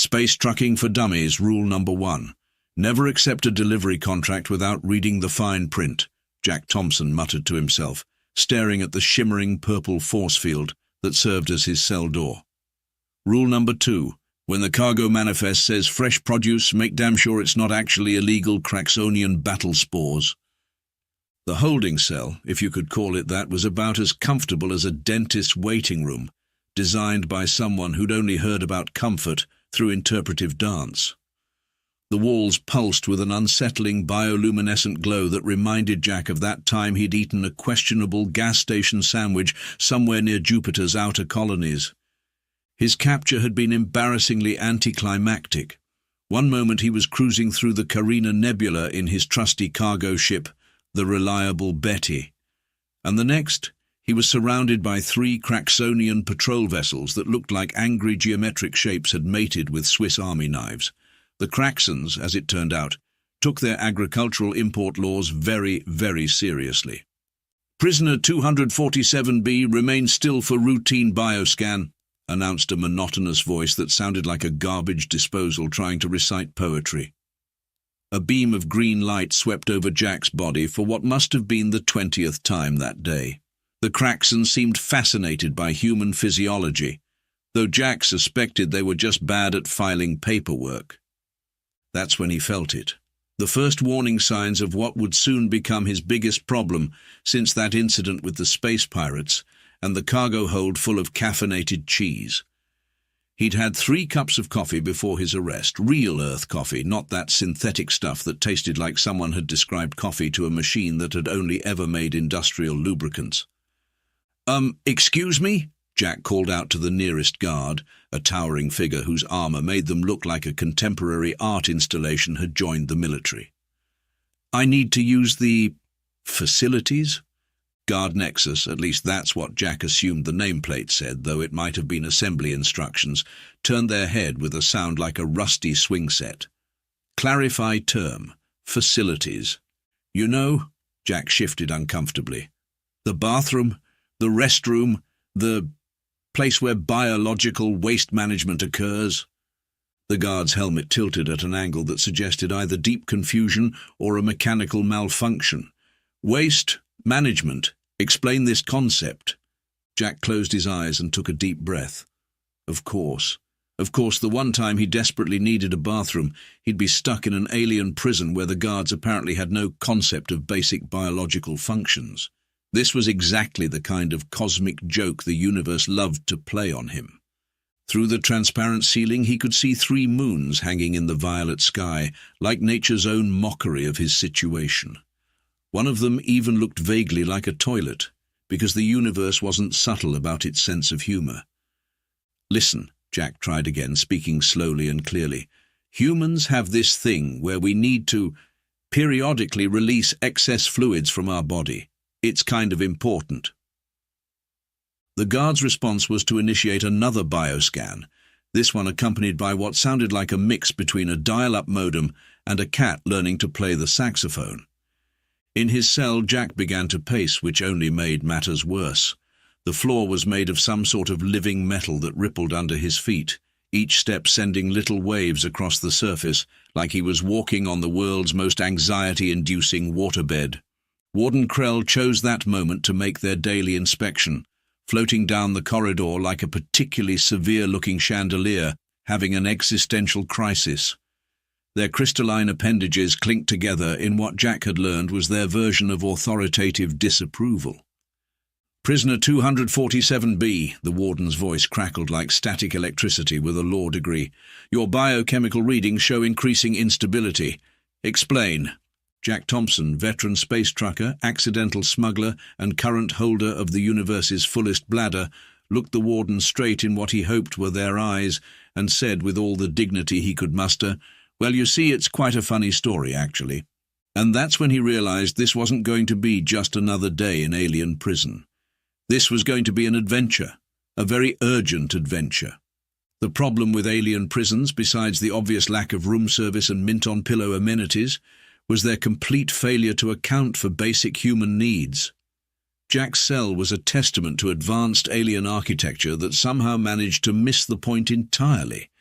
Space Trucking for Dummies, Rule Number 1. Never accept a delivery contract without reading the fine print, Jack Thompson muttered to himself, staring at the shimmering purple force field that served as his cell door. Rule Number 2. When the cargo manifest says fresh produce, make damn sure it's not actually illegal Craxonian battle spores. The holding cell, if you could call it that, was about as comfortable as a dentist's waiting room, designed by someone who'd only heard about comfort through interpretive dance. The walls pulsed with an unsettling bioluminescent glow that reminded Jack of that time he'd eaten a questionable gas station sandwich somewhere near Jupiter's outer colonies. His capture had been embarrassingly anticlimactic. One moment he was cruising through the Carina Nebula in his trusty cargo ship, the Reliable Betty, and the next he was surrounded by 3 Craxonian patrol vessels that looked like angry geometric shapes had mated with Swiss army knives. The Craxons, as it turned out, took their agricultural import laws very, very seriously. Prisoner 247B remains still for routine bioscan, announced a monotonous voice that sounded like a garbage disposal trying to recite poetry. A beam of green light swept over Jack's body for what must have been the 20th time that day. The Craxons seemed fascinated by human physiology, though Jack suspected they were just bad at filing paperwork. That's when he felt it. The first warning signs of what would soon become his biggest problem since that incident with the space pirates and the cargo hold full of caffeinated cheese. He'd had 3 cups of coffee before his arrest, real Earth coffee, not that synthetic stuff that tasted like someone had described coffee to a machine that had only ever made industrial lubricants. Excuse me?" Jack called out to the nearest guard, a towering figure whose armor made them look like a contemporary art installation had joined the military. "I need to use the facilities?" Guard Nexus, at least that's what Jack assumed the nameplate said, though it might have been assembly instructions, turned their head with a sound like a rusty swing set. "Clarify term. Facilities. You know," Jack shifted uncomfortably. "The bathroom, the restroom, the place where biological waste management occurs." The guard's helmet tilted at an angle that suggested either deep confusion or a mechanical malfunction. "Waste management. Explain this concept." Jack closed his eyes and took a deep breath. Of course, the one time he desperately needed a bathroom, he'd be stuck in an alien prison where the guards apparently had no concept of basic biological functions. This was exactly the kind of cosmic joke the universe loved to play on him. Through the transparent ceiling he could see 3 moons hanging in the violet sky, like nature's own mockery of his situation. One of them even looked vaguely like a toilet, because the universe wasn't subtle about its sense of humor. "Listen," Jack tried again, speaking slowly and clearly. "Humans have this thing where we need to periodically release excess fluids from our body. It's kind of important." The guard's response was to initiate another bioscan, this one accompanied by what sounded like a mix between a dial-up modem and a cat learning to play the saxophone. In his cell, Jack began to pace, which only made matters worse. The floor was made of some sort of living metal that rippled under his feet, each step sending little waves across the surface, like he was walking on the world's most anxiety-inducing waterbed. Warden Krell chose that moment to make their daily inspection, floating down the corridor like a particularly severe-looking chandelier, having an existential crisis. Their crystalline appendages clinked together in what Jack had learned was their version of authoritative disapproval. "Prisoner 247B, the warden's voice crackled like static electricity with a law degree. "Your biochemical readings show increasing instability. Explain." Jack Thompson, veteran space trucker, accidental smuggler, and current holder of the universe's fullest bladder, looked the warden straight in what he hoped were their eyes, and said with all the dignity he could muster, "Well, you see, it's quite a funny story, actually." And that's when he realized this wasn't going to be just another day in alien prison. This was going to be an adventure, a very urgent adventure. The problem with alien prisons, besides the obvious lack of room service and mint-on-pillow amenities, was their complete failure to account for basic human needs. Jack's cell was a testament to advanced alien architecture that somehow managed to miss the point entirely.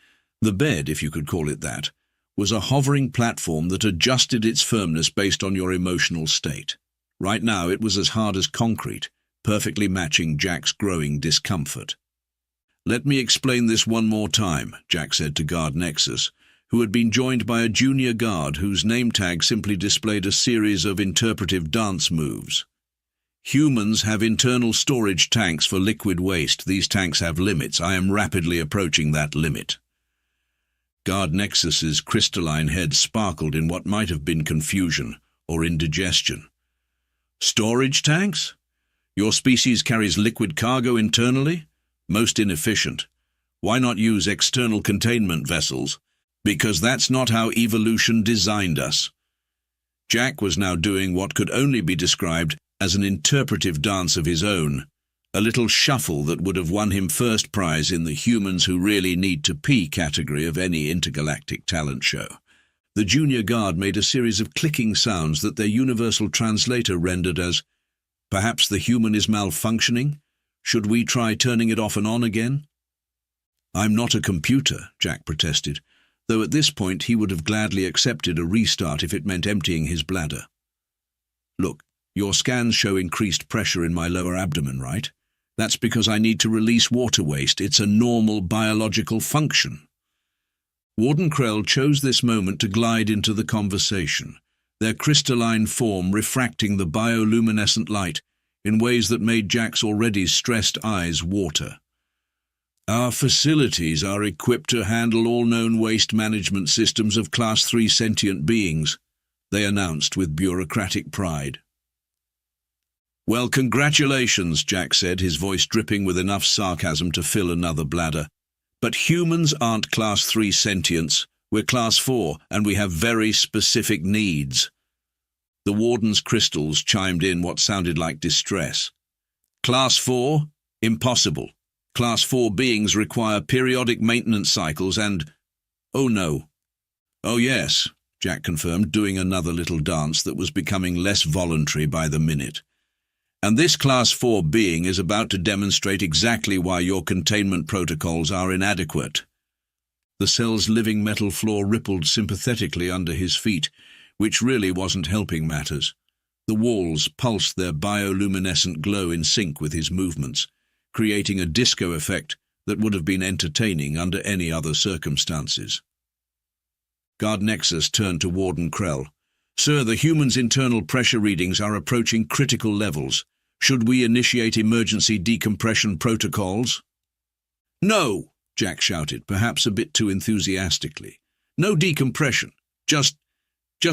The bed, if you could call it that, was a hovering platform that adjusted its firmness based on your emotional state. Right now it was as hard as concrete, perfectly matching Jack's growing discomfort. "Let me explain this one more time," Jack said to Guard Nexus, who had been joined by a junior guard whose name tag simply displayed a series of interpretive dance moves. "Humans have internal storage tanks for liquid waste. These tanks have limits. I am rapidly approaching that limit." Guard Nexus's crystalline head sparkled in what might have been confusion or indigestion. "Storage tanks? Your species carries liquid cargo internally? Most inefficient. Why not use external containment vessels? Because that's not how evolution designed us." Jack was now doing what could only be described as an interpretive dance of his own, a little shuffle that would have won him first prize in the humans who really need to pee category of any intergalactic talent show. The junior guard made a series of clicking sounds that their universal translator rendered as, "Perhaps the human is malfunctioning? Should we try turning it off and on again?" "I'm not a computer," Jack protested, though at this point he would have gladly accepted a restart if it meant emptying his bladder. "Look, your scans show increased pressure in my lower abdomen, right? That's because I need to release water waste. It's a normal biological function." Warden Krell chose this moment to glide into the conversation, their crystalline form refracting the bioluminescent light in ways that made Jack's already stressed eyes water. "Our facilities are equipped to handle all known waste management systems of Class 3 sentient beings," they announced with bureaucratic pride. "Well, congratulations," Jack said, his voice dripping with enough sarcasm to fill another bladder. "But humans aren't Class 3 sentients. We're Class 4, and we have very specific needs." The Warden's crystals chimed in what sounded like distress. "Class 4? Impossible. Class 4 beings require periodic maintenance cycles and—" "Oh no." "Oh yes," Jack confirmed, doing another little dance that was becoming less voluntary by the minute. "And this Class 4 being is about to demonstrate exactly why your containment protocols are inadequate." The cell's living metal floor rippled sympathetically under his feet, which really wasn't helping matters. The walls pulsed their bioluminescent glow in sync with his movements, creating a disco effect that would have been entertaining under any other circumstances. Guard Nexus turned to Warden Krell. "Sir, the human's internal pressure readings are approaching critical levels. Should we initiate emergency decompression protocols?" "No!" Jack shouted, perhaps a bit too enthusiastically. "No decompression. Just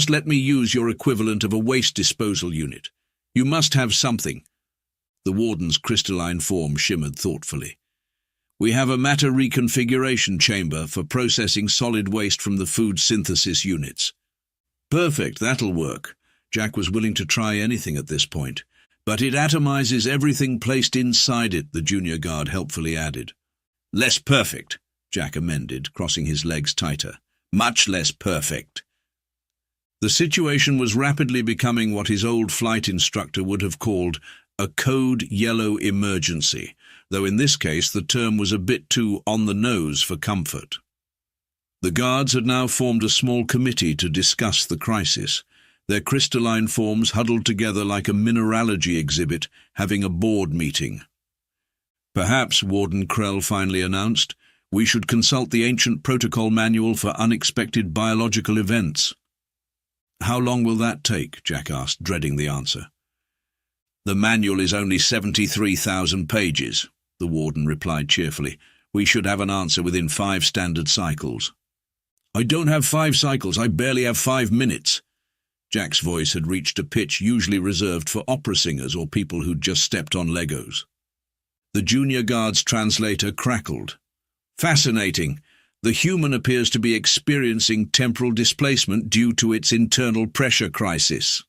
let me use your equivalent of a waste disposal unit. You must have something." The Warden's crystalline form shimmered thoughtfully. "We have a matter reconfiguration chamber for processing solid waste from the food synthesis units." "Perfect, that'll work." Jack was willing to try anything at this point. "But it atomizes everything placed inside it," the junior guard helpfully added. "Less perfect," Jack amended, crossing his legs tighter. "Much less perfect." The situation was rapidly becoming what his old flight instructor would have called a code yellow emergency, though in this case the term was a bit too on the nose for comfort. The guards had now formed a small committee to discuss the crisis, their crystalline forms huddled together like a mineralogy exhibit having a board meeting. "Perhaps," Warden Krell finally announced, "we should consult the ancient protocol manual for unexpected biological events." "How long will that take?" Jack asked, dreading the answer. "The manual is only 73,000 pages, the Warden replied cheerfully. "We should have an answer within 5 standard cycles." "I don't have 5 cycles, I barely have 5 minutes. Jack's voice had reached a pitch usually reserved for opera singers or people who'd just stepped on Legos. The junior guard's translator crackled. "Fascinating. The human appears to be experiencing temporal displacement due to its internal pressure crisis."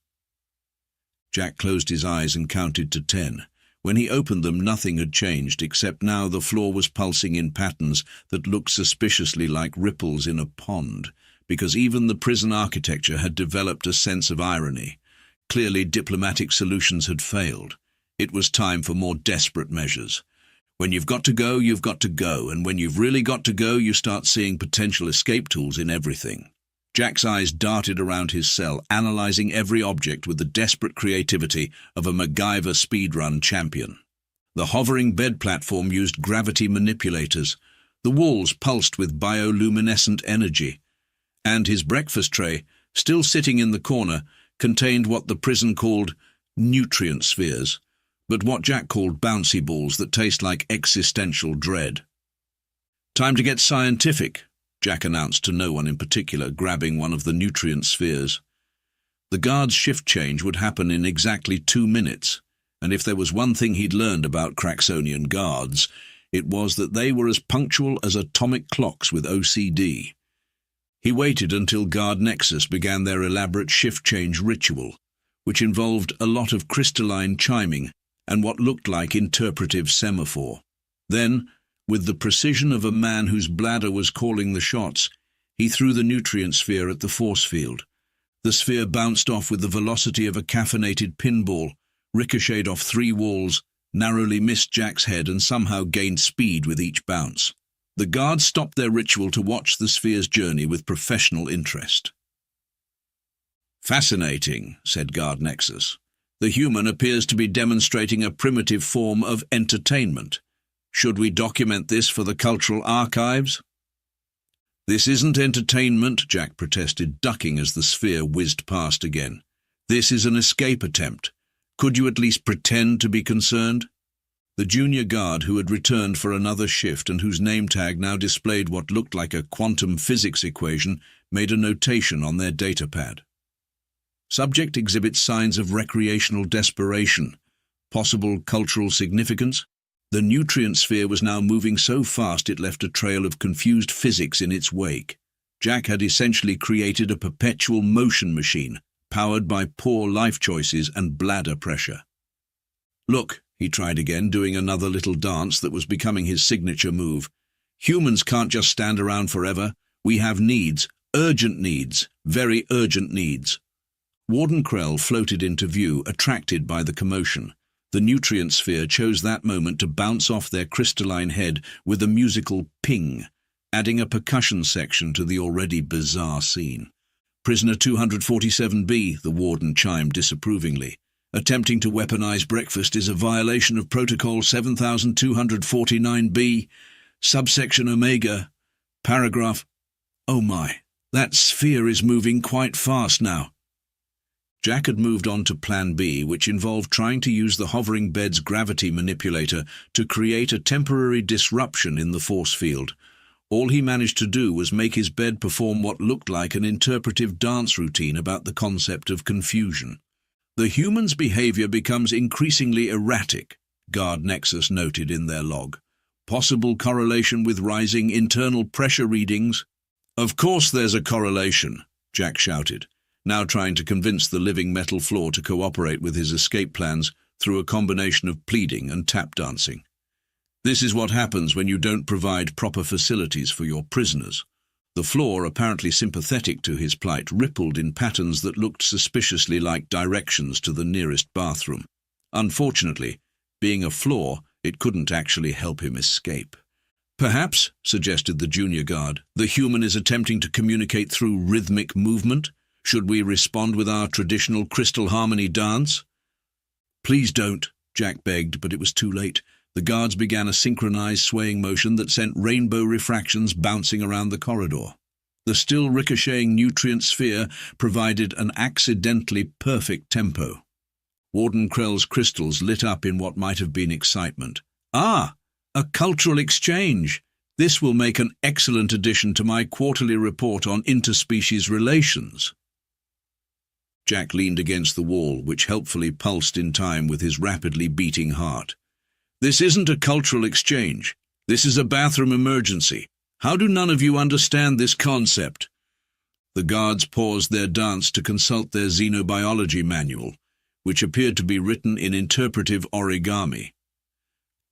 Jack closed his eyes and counted to 10. When he opened them, nothing had changed, except now the floor was pulsing in patterns that looked suspiciously like ripples in a pond, because even the prison architecture had developed a sense of irony. Clearly diplomatic solutions had failed. It was time for more desperate measures. When you've got to go, you've got to go, and when you've really got to go, you start seeing potential escape tools in everything. Jack's eyes darted around his cell, analyzing every object with the desperate creativity of a MacGyver speedrun champion. The hovering bed platform used gravity manipulators. The walls pulsed with bioluminescent energy. And his breakfast tray, still sitting in the corner, contained what the prison called nutrient spheres, but what Jack called bouncy balls that taste like existential dread. "Time to get scientific," Jack announced to no one in particular, grabbing one of the nutrient spheres. The guard's shift change would happen in exactly 2 minutes, and if there was one thing he'd learned about Craxonian guards, it was that they were as punctual as atomic clocks with OCD. He waited until Guard Nexus began their elaborate shift change ritual, which involved a lot of crystalline chiming and what looked like interpretive semaphore. Then, with the precision of a man whose bladder was calling the shots, he threw the nutrient sphere at the force field. The sphere bounced off with the velocity of a caffeinated pinball, ricocheted off 3 walls, narrowly missed Jack's head, and somehow gained speed with each bounce. The guards stopped their ritual to watch the sphere's journey with professional interest. "Fascinating," said Guard Nexus. "The human appears to be demonstrating a primitive form of entertainment. Should we document this for the cultural archives?" "This isn't entertainment," Jack protested, ducking as the sphere whizzed past again. "This is an escape attempt. Could you at least pretend to be concerned?" The junior guard, who had returned for another shift and whose name tag now displayed what looked like a quantum physics equation, made a notation on their datapad. "Subject exhibits signs of recreational desperation. Possible cultural significance?" The nutrient sphere was now moving so fast it left a trail of confused physics in its wake. Jack had essentially created a perpetual motion machine, powered by poor life choices and bladder pressure. "Look," he tried again, doing another little dance that was becoming his signature move. "Humans can't just stand around forever. We have needs, urgent needs, very urgent needs." Warden Krell floated into view, attracted by the commotion. The nutrient sphere chose that moment to bounce off their crystalline head with a musical ping, adding a percussion section to the already bizarre scene. "Prisoner 247B, the warden chimed disapprovingly. "Attempting to weaponize breakfast is a violation of Protocol 7249B, subsection Omega, paragraph—" "Oh my, that sphere is moving quite fast now." Jack had moved on to Plan B, which involved trying to use the hovering bed's gravity manipulator to create a temporary disruption in the force field. All he managed to do was make his bed perform what looked like an interpretive dance routine about the concept of confusion. "The human's behavior becomes increasingly erratic," Guard Nexus noted in their log. "Possible correlation with rising internal pressure readings?" "Of course there's a correlation," Jack shouted, now trying to convince the living metal floor to cooperate with his escape plans through a combination of pleading and tap dancing. "This is what happens when you don't provide proper facilities for your prisoners." The floor, apparently sympathetic to his plight, rippled in patterns that looked suspiciously like directions to the nearest bathroom. Unfortunately, being a floor, it couldn't actually help him escape. "Perhaps," suggested the junior guard, "the human is attempting to communicate through rhythmic movement. Should we respond with our traditional crystal harmony dance?" "Please don't," Jack begged, but it was too late. The guards began a synchronized swaying motion that sent rainbow refractions bouncing around the corridor. The still ricocheting nutrient sphere provided an accidentally perfect tempo. Warden Krell's crystals lit up in what might have been excitement. "Ah, a cultural exchange! This will make an excellent addition to my quarterly report on interspecies relations." Jack leaned against the wall, which helpfully pulsed in time with his rapidly beating heart. "This isn't a cultural exchange. This is a bathroom emergency. How do none of you understand this concept?" The guards paused their dance to consult their xenobiology manual, which appeared to be written in interpretive origami.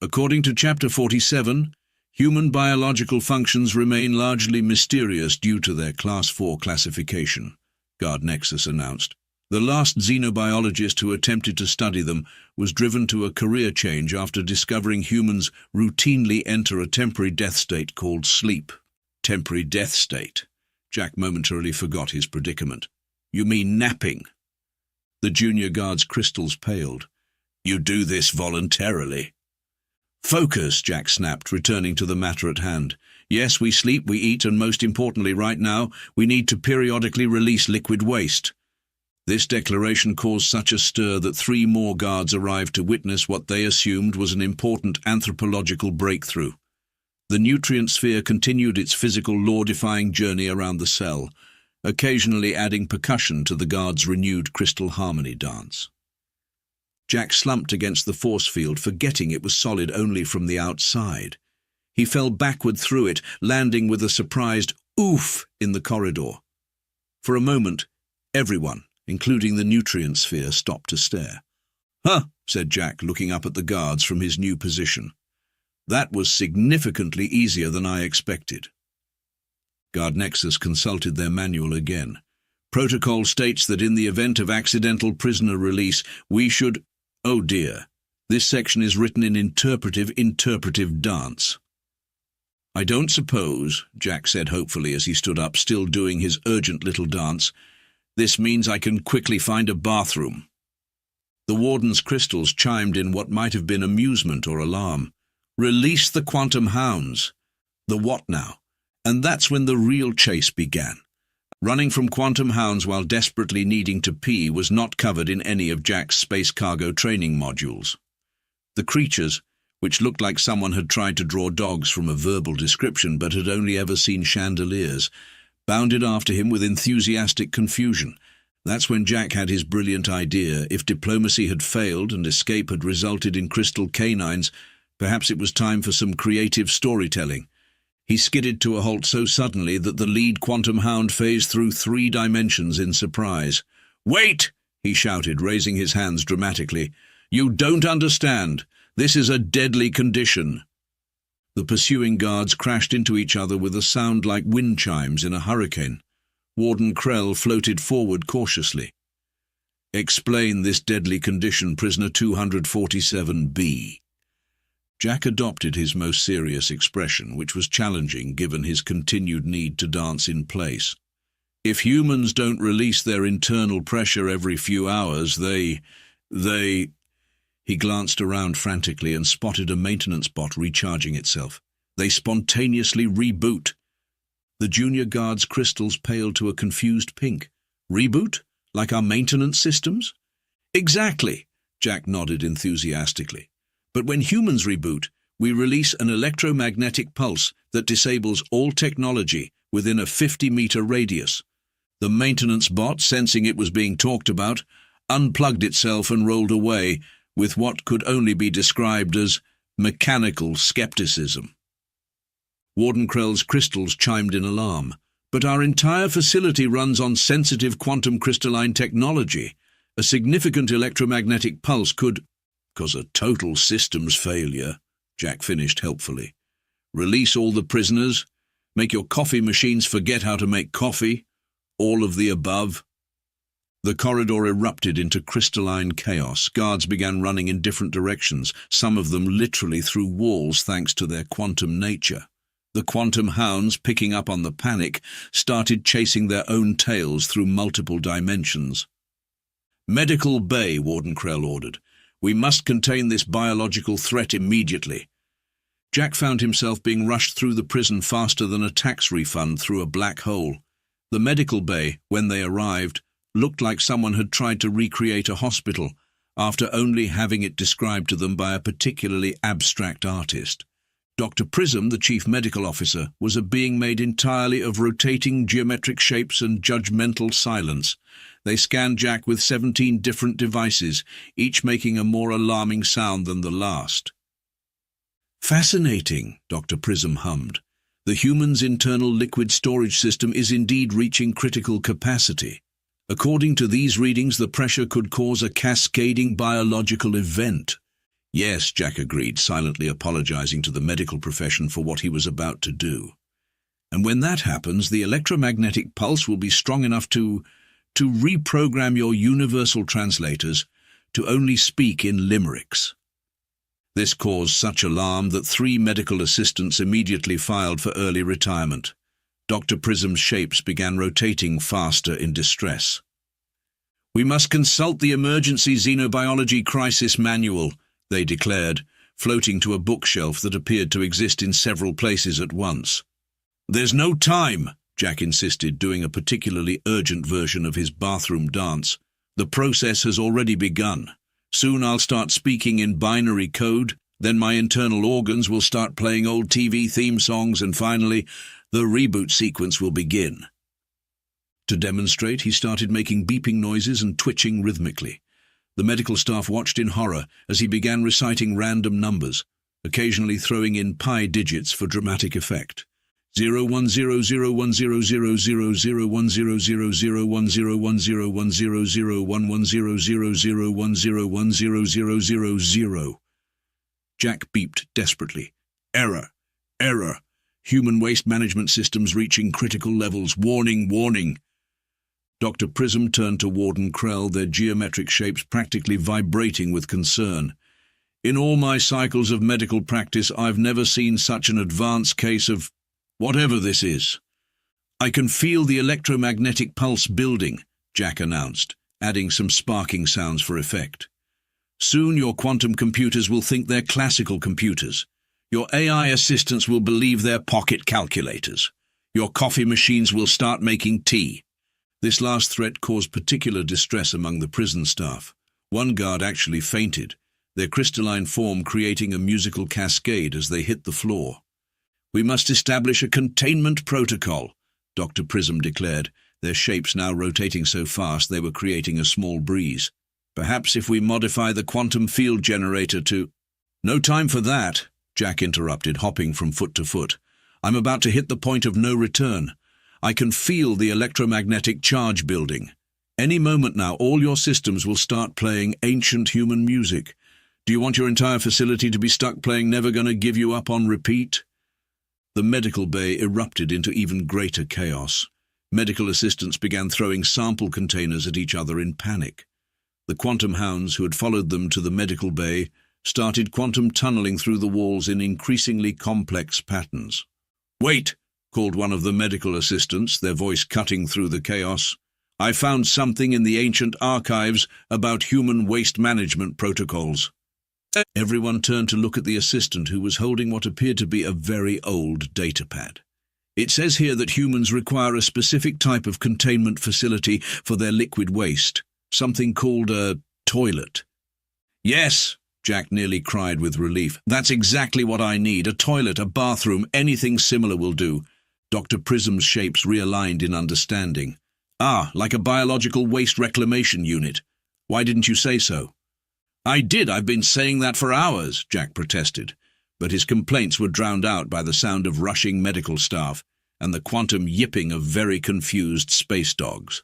"According to Chapter 47, human biological functions remain largely mysterious due to their Class 4 classification," Guard Nexus announced. The last xenobiologist who attempted to study them was driven to a career change after discovering humans routinely enter a temporary death state called sleep. Temporary death state. Jack momentarily forgot his predicament. You mean napping? The junior guard's crystals paled. You do this voluntarily. Focus, Jack snapped, returning to the matter at hand. Yes, we sleep, we eat, and most importantly right now, we need to periodically release liquid waste. This declaration caused such a stir that 3 more guards arrived to witness what they assumed was an important anthropological breakthrough. The nutrient sphere continued its physical law-defying journey around the cell, occasionally adding percussion to the guards' renewed crystal harmony dance. Jack slumped against the force field, forgetting it was solid only from the outside. He fell backward through it, landing with a surprised oof in the corridor. For a moment, everyone, including the nutrient sphere, stopped to stare. Huh, said Jack, looking up at the guards from his new position. That was significantly easier than I expected. Guard Nexus consulted their manual again. Protocol states that in the event of accidental prisoner release, we should... Oh dear, this section is written in interpretive dance. I don't suppose, Jack said hopefully as he stood up, still doing his urgent little dance, this means I can quickly find a bathroom. The warden's crystals chimed in what might have been amusement or alarm. Release the quantum hounds. The what now? And that's when the real chase began. Running from quantum hounds while desperately needing to pee was not covered in any of Jack's space cargo training modules. The creatures, which looked like someone had tried to draw dogs from a verbal description but had only ever seen chandeliers, bounded after him with enthusiastic confusion. That's when Jack had his brilliant idea. If diplomacy had failed and escape had resulted in crystal canines, perhaps it was time for some creative storytelling. He skidded to a halt so suddenly that the lead quantum hound phased through 3 dimensions in surprise. "Wait!" he shouted, raising his hands dramatically. "You don't understand. This is a deadly condition." The pursuing guards crashed into each other with a sound like wind chimes in a hurricane. Warden Krell floated forward cautiously. "Explain this deadly condition, prisoner 247B. Jack adopted his most serious expression, which was challenging given his continued need to dance in place. "If humans don't release their internal pressure every few hours, they... He glanced around frantically and spotted a maintenance bot recharging itself. They spontaneously reboot. The junior guard's crystals paled to a confused pink. Reboot? Like our maintenance systems? Exactly, Jack nodded enthusiastically. But when humans reboot, we release an electromagnetic pulse that disables all technology within a 50-meter radius. The maintenance bot, sensing it was being talked about, unplugged itself and rolled away with what could only be described as mechanical skepticism. Warden Krell's crystals chimed in alarm. "But our entire facility runs on sensitive quantum crystalline technology. A significant electromagnetic pulse could..." "Cause a total systems failure," Jack finished helpfully. "Release all the prisoners, make your coffee machines forget how to make coffee, all of the above." The corridor erupted into crystalline chaos. Guards began running in different directions, some of them literally through walls thanks to their quantum nature. The quantum hounds, picking up on the panic, started chasing their own tails through multiple dimensions. "Medical Bay," Warden Krell ordered. "We must contain this biological threat immediately." Jack found himself being rushed through the prison faster than a tax refund through a black hole. The medical bay, when they arrived, looked like someone had tried to recreate a hospital after only having it described to them by a particularly abstract artist. Dr. Prism, the chief medical officer, was a being made entirely of rotating geometric shapes and judgmental silence. They scanned Jack with 17 different devices, each making a more alarming sound than the last. "Fascinating," Dr. Prism hummed. "The human's internal liquid storage system is indeed reaching critical capacity. According to these readings, the pressure could cause a cascading biological event." "Yes," Jack agreed, silently apologizing to the medical profession for what he was about to do. "And when that happens, the electromagnetic pulse will be strong enough to to reprogram your universal translators to only speak in limericks. This caused such alarm that 3 medical assistants immediately filed for early retirement. Dr. Prism's shapes began rotating faster in distress. "We must consult the Emergency Xenobiology Crisis Manual," they declared, floating to a bookshelf that appeared to exist in several places at once. "There's no time," Jack insisted, doing a particularly urgent version of his bathroom dance. "The process has already begun. Soon I'll start speaking in binary code, then my internal organs will start playing old TV theme songs, and finally, the reboot sequence will begin." To demonstrate, he started making beeping noises and twitching rhythmically. The medical staff watched in horror as he began reciting random numbers, occasionally throwing in pi digits for dramatic effect. 01000001010101010101010001000. Jack beeped desperately. "Error! Error! Human waste management systems reaching critical levels. Warning! Warning!" Dr. Prism turned to Warden Krell, their geometric shapes practically vibrating with concern. "In all my cycles of medical practice, I've never seen such an advanced case of whatever this is." "I can feel the electromagnetic pulse building," Jack announced, adding some sparking sounds for effect. "Soon your quantum computers will think they're classical computers. Your AI assistants will believe they're pocket calculators. Your coffee machines will start making tea." This last threat caused particular distress among the prison staff. One guard actually fainted, their crystalline form creating a musical cascade as they hit the floor. "We must establish a containment protocol," Dr. Prism declared, their shapes now rotating so fast they were creating a small breeze. "Perhaps if we modify the quantum field generator to—" "No time for that," Jack interrupted, hopping from foot to foot. "I'm about to hit the point of no return. I can feel the electromagnetic charge building. Any moment now, all your systems will start playing ancient human music. Do you want your entire facility to be stuck playing Never Gonna Give You Up on repeat?" The medical bay erupted into even greater chaos. Medical assistants began throwing sample containers at each other in panic. The quantum hounds who had followed them to the medical bay started quantum tunneling through the walls in increasingly complex patterns. "Wait!" called one of the medical assistants, their voice cutting through the chaos. "I found something in the ancient archives about human waste management protocols." Everyone turned to look at the assistant, who was holding what appeared to be a very old datapad. "It says here that humans require a specific type of containment facility for their liquid waste, something called a toilet." "Yes!" Jack nearly cried with relief. "That's exactly what I need. A toilet, a bathroom, anything similar will do." Dr. Prism's shapes realigned in understanding. "Ah, like a biological waste reclamation unit. Why didn't you say so?" "I did. I've been saying that for hours," Jack protested, but his complaints were drowned out by the sound of rushing medical staff and the quantum yipping of very confused space dogs.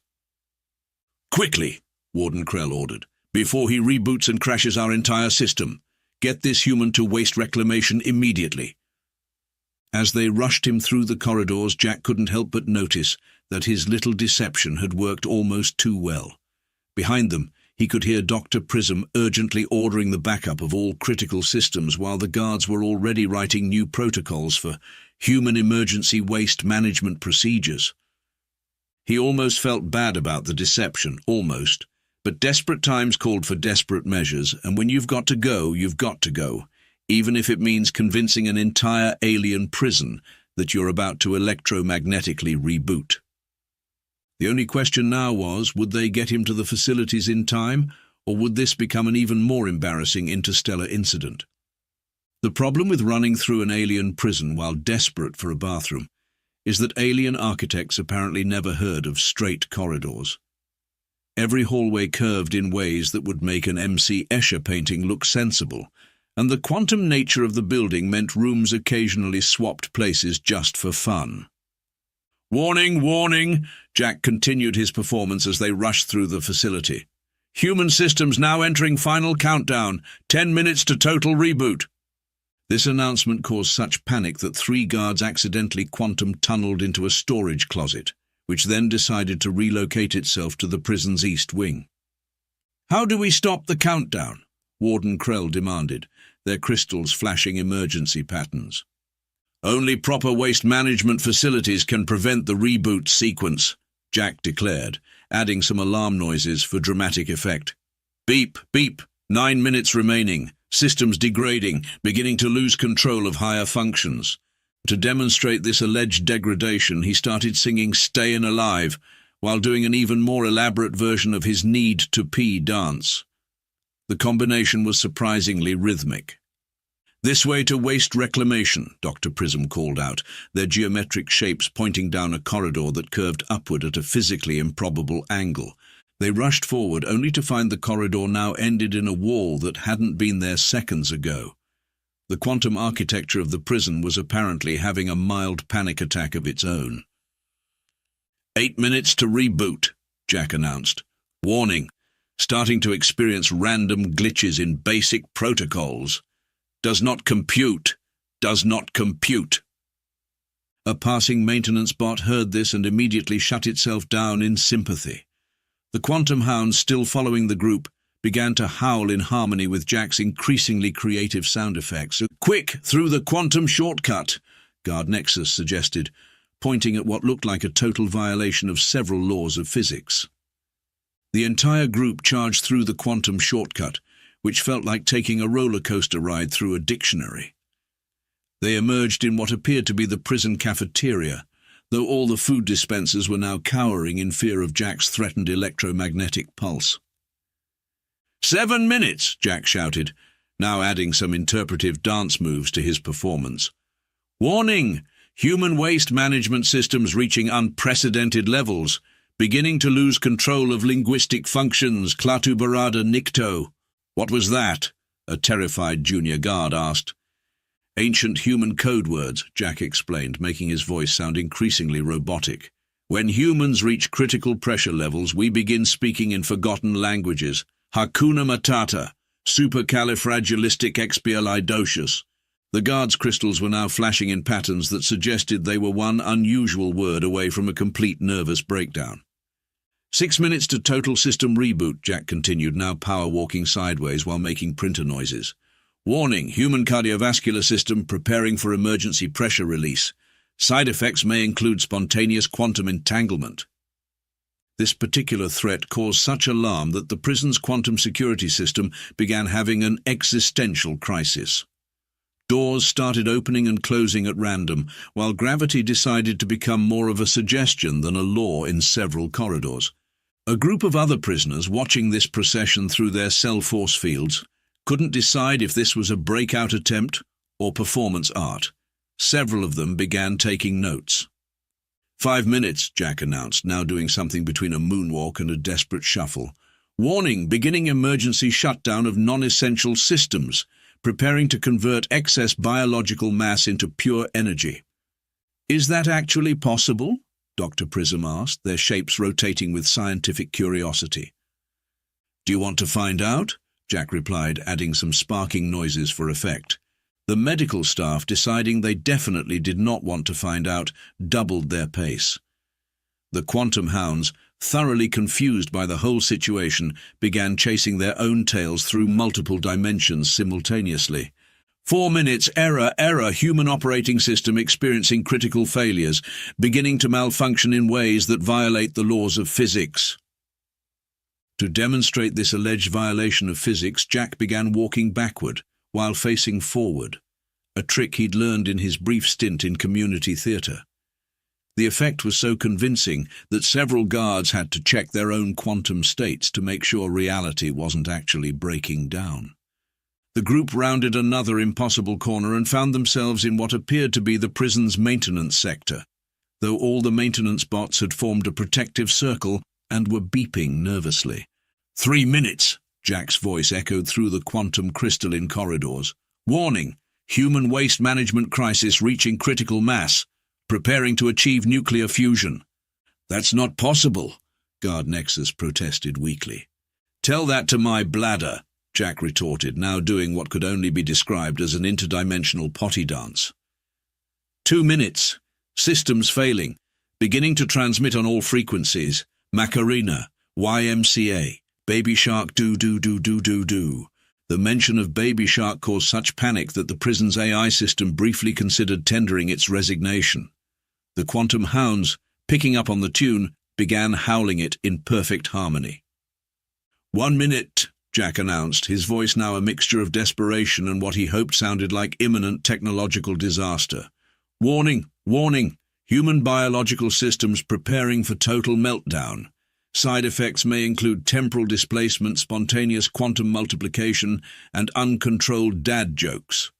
"Quickly," Warden Krell ordered, "before he reboots and crashes our entire system. Get this human to waste reclamation immediately." As they rushed him through the corridors, Jack couldn't help but notice that his little deception had worked almost too well. Behind them, he could hear Dr. Prism urgently ordering the backup of all critical systems while the guards were already writing new protocols for human emergency waste management procedures. He almost felt bad about the deception, almost, but desperate times called for desperate measures, and when you've got to go, you've got to go, even if it means convincing an entire alien prison that you're about to electromagnetically reboot. The only question now was, would they get him to the facilities in time, or would this become an even more embarrassing interstellar incident? The problem with running through an alien prison while desperate for a bathroom is that alien architects apparently never heard of straight corridors. Every hallway curved in ways that would make an M.C. Escher painting look sensible, and the quantum nature of the building meant rooms occasionally swapped places just for fun. "Warning, warning!" Jack continued his performance as they rushed through the facility. "Human systems now entering final countdown. 10 minutes to total reboot." This announcement caused such panic that 3 guards accidentally quantum tunneled into a storage closet, which then decided to relocate itself to the prison's east wing. "How do we stop the countdown?" Warden Krell demanded, their crystals flashing emergency patterns. "Only proper waste management facilities can prevent the reboot sequence," Jack declared, adding some alarm noises for dramatic effect. "Beep, beep, 9 minutes remaining, systems degrading, beginning to lose control of higher functions." To demonstrate this alleged degradation, he started singing "Stayin' Alive," while doing an even more elaborate version of his Need to Pee dance. The combination was surprisingly rhythmic. "This way to waste reclamation," Dr. Prism called out, their geometric shapes pointing down a corridor that curved upward at a physically improbable angle. They rushed forward, only to find the corridor now ended in a wall that hadn't been there seconds ago. The quantum architecture of the prison was apparently having a mild panic attack of its own. 8 minutes to reboot," Jack announced. "Warning, starting to experience random glitches in basic protocols. Does not compute. Does not compute." A passing maintenance bot heard this and immediately shut itself down in sympathy. The quantum hounds, still following the group, began to howl in harmony with Jack's increasingly creative sound effects. "Quick, through the quantum shortcut," Guard Nexus suggested, pointing at what looked like a total violation of several laws of physics. The entire group charged through the quantum shortcut, which felt like taking a roller coaster ride through a dictionary. They emerged in what appeared to be the prison cafeteria, though all the food dispensers were now cowering in fear of Jack's threatened electromagnetic pulse. 7 minutes, Jack shouted, now adding some interpretive dance moves to his performance. "Warning! Human waste management systems reaching unprecedented levels, beginning to lose control of linguistic functions, Klaatu Barada Nikto." "What was that?" a terrified junior guard asked. "Ancient human code words," Jack explained, making his voice sound increasingly robotic. "When humans reach critical pressure levels, we begin speaking in forgotten languages. Hakuna Matata, supercalifragilisticexpialidocious." The guards' crystals were now flashing in patterns that suggested they were one unusual word away from a complete nervous breakdown. 6 minutes to total system reboot, Jack continued, now power-walking sideways while making printer noises. "Warning, human cardiovascular system preparing for emergency pressure release. Side effects may include spontaneous quantum entanglement." This particular threat caused such alarm that the prison's quantum security system began having an existential crisis. Doors started opening and closing at random, while gravity decided to become more of a suggestion than a law in several corridors. A group of other prisoners, watching this procession through their cell force fields, couldn't decide if this was a breakout attempt or performance art. Several of them began taking notes. 5 minutes, Jack announced, now doing something between a moonwalk and a desperate shuffle. "Warning, beginning emergency shutdown of non-essential systems, preparing to convert excess biological mass into pure energy." "Is that actually possible?" Dr. Prism asked, their shapes rotating with scientific curiosity. "Do you want to find out?" Jack replied, adding some sparking noises for effect. The medical staff, deciding they definitely did not want to find out, doubled their pace. The quantum hounds, thoroughly confused by the whole situation, began chasing their own tails through multiple dimensions simultaneously. 4 minutes, error, human operating system experiencing critical failures, beginning to malfunction in ways that violate the laws of physics. To demonstrate this alleged violation of physics, Jack began walking backward, while facing forward, a trick he'd learned in his brief stint in community theatre. The effect was so convincing that several guards had to check their own quantum states to make sure reality wasn't actually breaking down. The group rounded another impossible corner and found themselves in what appeared to be the prison's maintenance sector, though all the maintenance bots had formed a protective circle and were beeping nervously. 3 minutes! Jack's voice echoed through the quantum crystalline corridors. "Warning! Human waste management crisis reaching critical mass, preparing to achieve nuclear fusion." "That's not possible," Guard Nexus protested weakly. "Tell that to my bladder," Jack retorted, now doing what could only be described as an interdimensional potty dance. 2 minutes. Systems failing. Beginning to transmit on all frequencies. Macarena, YMCA, Baby Shark do. The mention of Baby Shark caused such panic that the prison's AI system briefly considered tendering its resignation. The quantum hounds, picking up on the tune, began howling it in perfect harmony. 1 minute, Jack announced, his voice now a mixture of desperation and what he hoped sounded like imminent technological disaster. Warning, warning, human biological systems preparing for total meltdown. Side effects may include temporal displacement, spontaneous quantum multiplication, and uncontrolled dad jokes.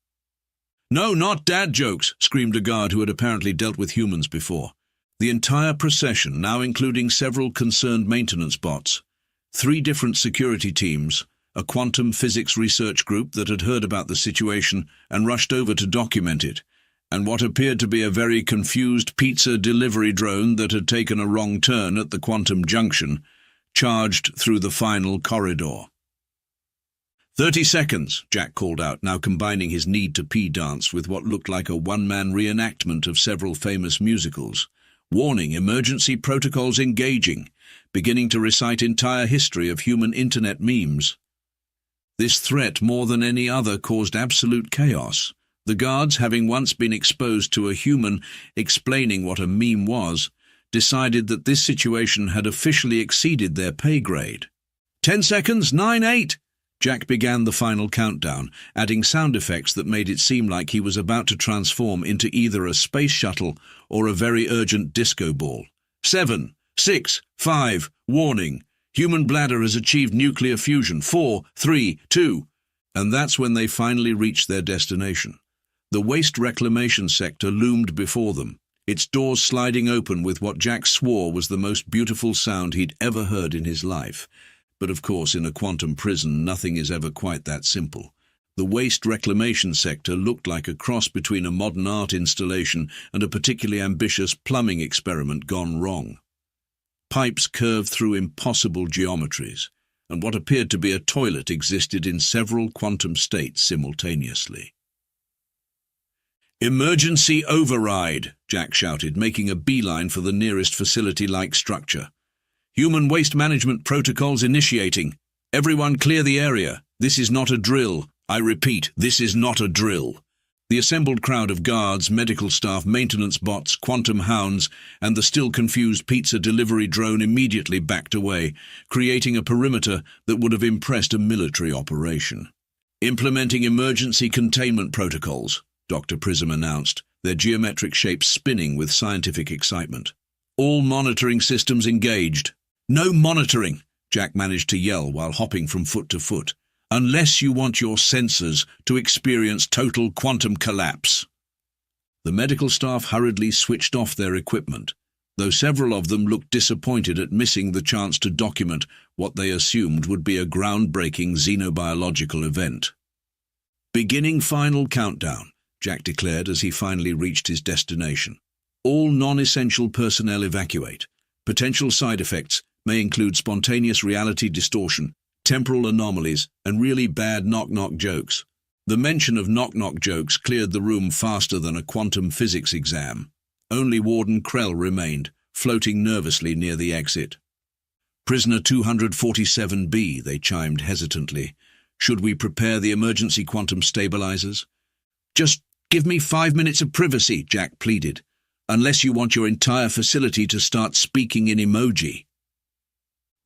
No, not dad jokes, screamed a guard who had apparently dealt with humans before. The entire procession, now including several concerned maintenance bots, 3 different security teams, a quantum physics research group that had heard about the situation and rushed over to document it, and what appeared to be a very confused pizza delivery drone that had taken a wrong turn at the quantum junction, charged through the final corridor. 30 seconds, Jack called out, now combining his need-to-pee dance with what looked like a one-man reenactment of several famous musicals. Warning, emergency protocols engaging, beginning to recite entire history of human internet memes. This threat, more than any other, caused absolute chaos. The guards, having once been exposed to a human explaining what a meme was, decided that this situation had officially exceeded their pay grade. 10 seconds, 9, 8! Jack began the final countdown, adding sound effects that made it seem like he was about to transform into either a space shuttle or a very urgent disco ball. 7, 6, 5, warning. Human bladder has achieved nuclear fusion. 4, 3, 2. And that's when they finally reached their destination. The waste reclamation sector loomed before them, its doors sliding open with what Jack swore was the most beautiful sound he'd ever heard in his life. But of course, in a quantum prison, nothing is ever quite that simple. The waste reclamation sector looked like a cross between a modern art installation and a particularly ambitious plumbing experiment gone wrong. Pipes curved through impossible geometries, and what appeared to be a toilet existed in several quantum states simultaneously. "Emergency override," Jack shouted, making a beeline for the nearest facility-like structure. "Human waste management protocols initiating. Everyone clear the area. This is not a drill. I repeat, this is not a drill." The assembled crowd of guards, medical staff, maintenance bots, quantum hounds, and the still confused pizza delivery drone immediately backed away, creating a perimeter that would have impressed a military operation. "Implementing emergency containment protocols," Dr. Prism announced, their geometric shapes spinning with scientific excitement. "All monitoring systems engaged." "No monitoring," Jack managed to yell while hopping from foot to foot, "unless you want your sensors to experience total quantum collapse." The medical staff hurriedly switched off their equipment, though several of them looked disappointed at missing the chance to document what they assumed would be a groundbreaking xenobiological event. "Beginning final countdown," Jack declared as he finally reached his destination. "All non-essential personnel evacuate. Potential side effects may include spontaneous reality distortion, temporal anomalies, and really bad knock-knock jokes." The mention of knock-knock jokes cleared the room faster than a quantum physics exam. Only Warden Krell remained, floating nervously near the exit. "Prisoner 247B, they chimed hesitantly. "Should we prepare the emergency quantum stabilizers?" "Just give me 5 minutes of privacy," Jack pleaded, "unless you want your entire facility to start speaking in emoji."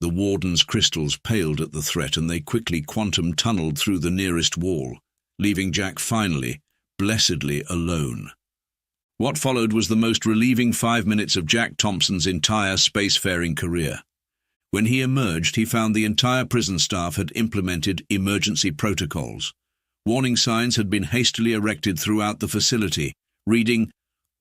The warden's crystals paled at the threat, and they quickly quantum-tunneled through the nearest wall, leaving Jack finally, blessedly alone. What followed was the most relieving 5 minutes of Jack Thompson's entire spacefaring career. When he emerged, he found the entire prison staff had implemented emergency protocols. Warning signs had been hastily erected throughout the facility, reading,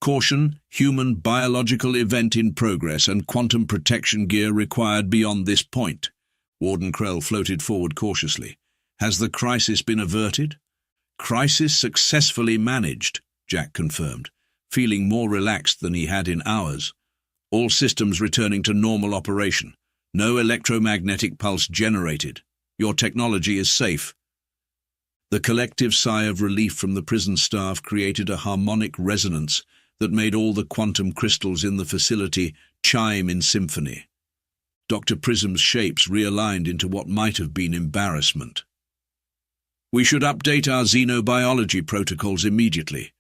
"Caution, human biological event in progress and quantum protection gear required beyond this point." Warden Krell floated forward cautiously. "Has the crisis been averted?" "Crisis successfully managed," Jack confirmed, feeling more relaxed than he had in hours. "All systems returning to normal operation. No electromagnetic pulse generated. Your technology is safe." The collective sigh of relief from the prison staff created a harmonic resonance that made all the quantum crystals in the facility chime in symphony. Dr. Prism's shapes realigned into what might have been embarrassment. "We should update our xenobiology protocols immediately.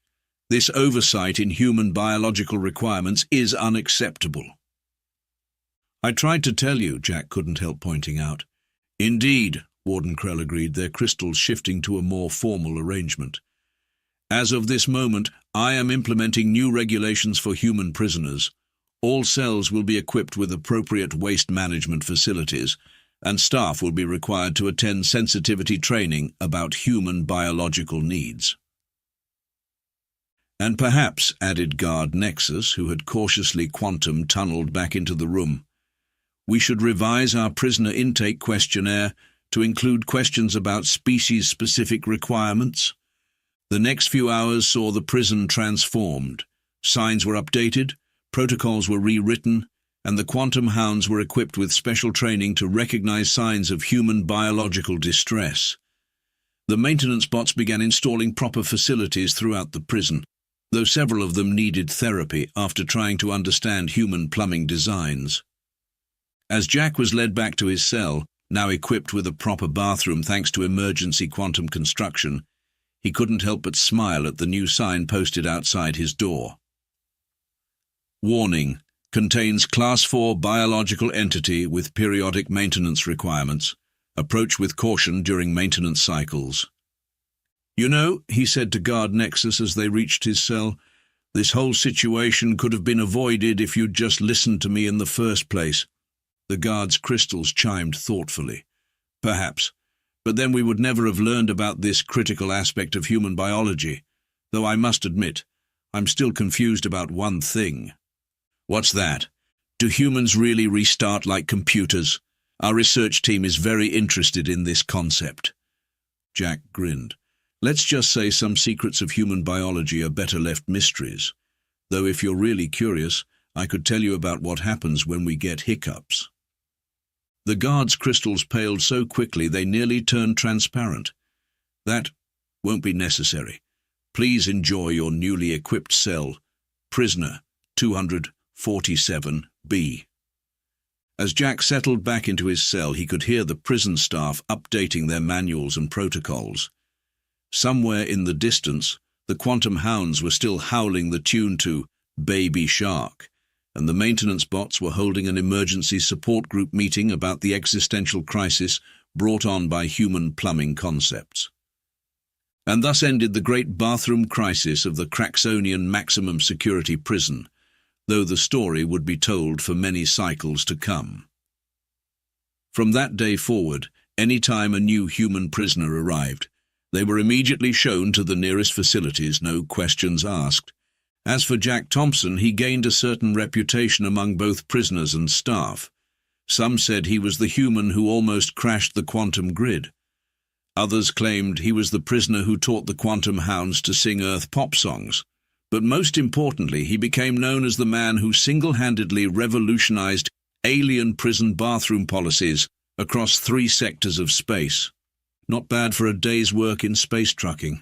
This oversight in human biological requirements is unacceptable." "I tried to tell you," Jack couldn't help pointing out. "Indeed," Warden Krell agreed, their crystals shifting to a more formal arrangement. "As of this moment, I am implementing new regulations for human prisoners. All cells will be equipped with appropriate waste management facilities, and staff will be required to attend sensitivity training about human biological needs." "And perhaps," added Guard Nexus, who had cautiously quantum-tunneled back into the room, "we should revise our prisoner intake questionnaire to include questions about species-specific requirements." The next few hours saw the prison transformed. Signs were updated, protocols were rewritten, and the quantum hounds were equipped with special training to recognize signs of human biological distress. The maintenance bots began installing proper facilities throughout the prison, though several of them needed therapy after trying to understand human plumbing designs. As Jack was led back to his cell, now equipped with a proper bathroom thanks to emergency quantum construction, he couldn't help but smile at the new sign posted outside his door. "Warning: contains Class 4 biological entity with periodic maintenance requirements. Approach with caution during maintenance cycles." "You know," he said to Guard Nexus as they reached his cell, "this whole situation could have been avoided if you'd just listened to me in the first place." The guard's crystals chimed thoughtfully. "Perhaps. But then we would never have learned about this critical aspect of human biology. Though I must admit, I'm still confused about one thing." "What's that?" "Do humans really restart like computers? Our research team is very interested in this concept." Jack grinned. "Let's just say some secrets of human biology are better left mysteries. Though if you're really curious, I could tell you about what happens when we get hiccups." The guard's crystals paled so quickly they nearly turned transparent. "That won't be necessary. Please enjoy your newly equipped cell, Prisoner 247B. As Jack settled back into his cell, he could hear the prison staff updating their manuals and protocols. Somewhere in the distance, the quantum hounds were still howling the tune to Baby Shark, and the maintenance bots were holding an emergency support group meeting about the existential crisis brought on by human plumbing concepts. And thus ended the great bathroom crisis of the Craxonian maximum security prison, though the story would be told for many cycles to come. From that day forward, any time a new human prisoner arrived, they were immediately shown to the nearest facilities, no questions asked. As for Jack Thompson, he gained a certain reputation among both prisoners and staff. Some said he was the human who almost crashed the quantum grid. Others claimed he was the prisoner who taught the quantum hounds to sing Earth pop songs. But most importantly, he became known as the man who single-handedly revolutionized alien prison bathroom policies across 3 sectors of space. Not bad for a day's work in space trucking.